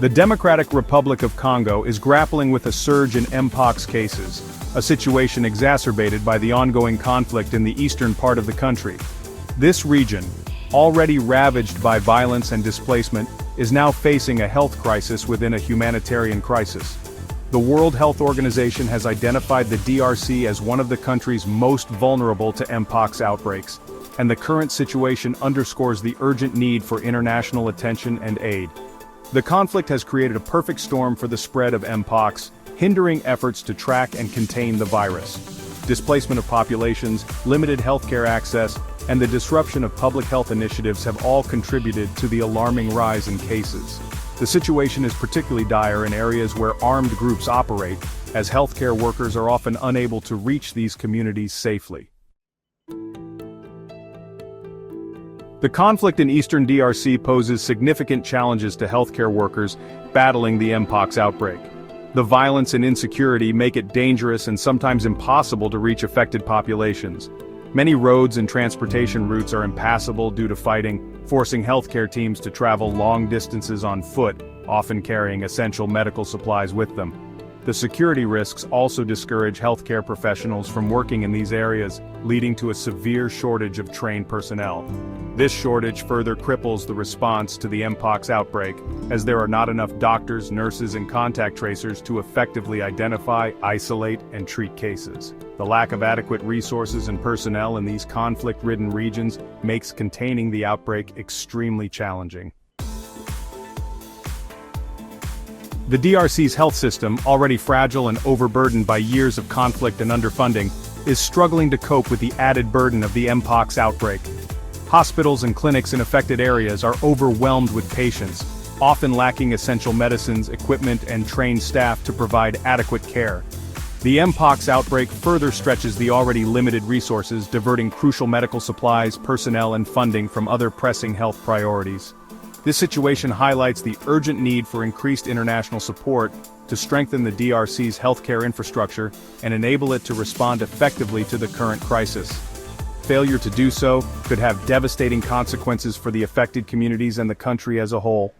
The Democratic Republic of Congo is grappling with a surge in mpox cases, a situation exacerbated by the ongoing conflict in the eastern part of the country. This region, already ravaged by violence and displacement, is now facing a health crisis within a humanitarian crisis. The World Health Organization has identified the DRC as one of the countries most vulnerable to mpox outbreaks, and the current situation underscores the urgent need for international attention and aid. The conflict has created a perfect storm for the spread of mpox, hindering efforts to track and contain the virus. Displacement of populations, limited healthcare access, and the disruption of public health initiatives have all contributed to the alarming rise in cases. The situation is particularly dire in areas where armed groups operate, as healthcare workers are often unable to reach these communities safely. The conflict in eastern DRC poses significant challenges to healthcare workers battling the mpox outbreak. The violence and insecurity make it dangerous and sometimes impossible to reach affected populations. Many roads and transportation routes are impassable due to fighting, forcing healthcare teams to travel long distances on foot, often carrying essential medical supplies with them. The security risks also discourage healthcare professionals from working in these areas, leading to a severe shortage of trained personnel. This shortage further cripples the response to the mpox outbreak, as there are not enough doctors, nurses, and contact tracers to effectively identify, isolate, and treat cases. The lack of adequate resources and personnel in these conflict-ridden regions makes containing the outbreak extremely challenging. The DRC's health system, already fragile and overburdened by years of conflict and underfunding, is struggling to cope with the added burden of the mpox outbreak. Hospitals and clinics in affected areas are overwhelmed with patients, often lacking essential medicines, equipment, and trained staff to provide adequate care. The mpox outbreak further stretches the already limited resources, diverting crucial medical supplies, personnel, and funding from other pressing health priorities. This situation highlights the urgent need for increased international support to strengthen the DRC's healthcare infrastructure and enable it to respond effectively to the current crisis. Failure to do so could have devastating consequences for the affected communities and the country as a whole.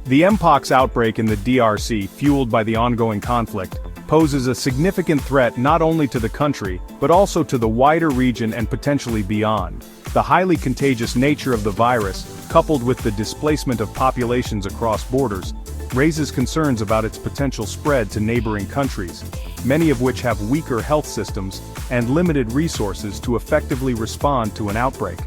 The mpox outbreak in the DRC, fueled by the ongoing conflict, poses a significant threat not only to the country, but also to the wider region and potentially beyond. The highly contagious nature of the virus, coupled with the displacement of populations across borders, raises concerns about its potential spread to neighboring countries, many of which have weaker health systems and limited resources to effectively respond to an outbreak.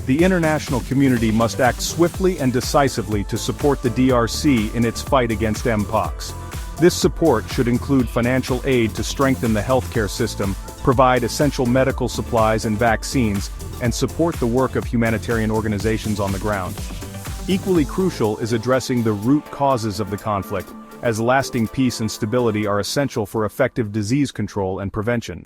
The international community must act swiftly and decisively to support the DRC in its fight against mpox. This support should include financial aid to strengthen the healthcare system, provide essential medical supplies and vaccines, and support the work of humanitarian organizations on the ground. Equally crucial is addressing the root causes of the conflict, as lasting peace and stability are essential for effective disease control and prevention.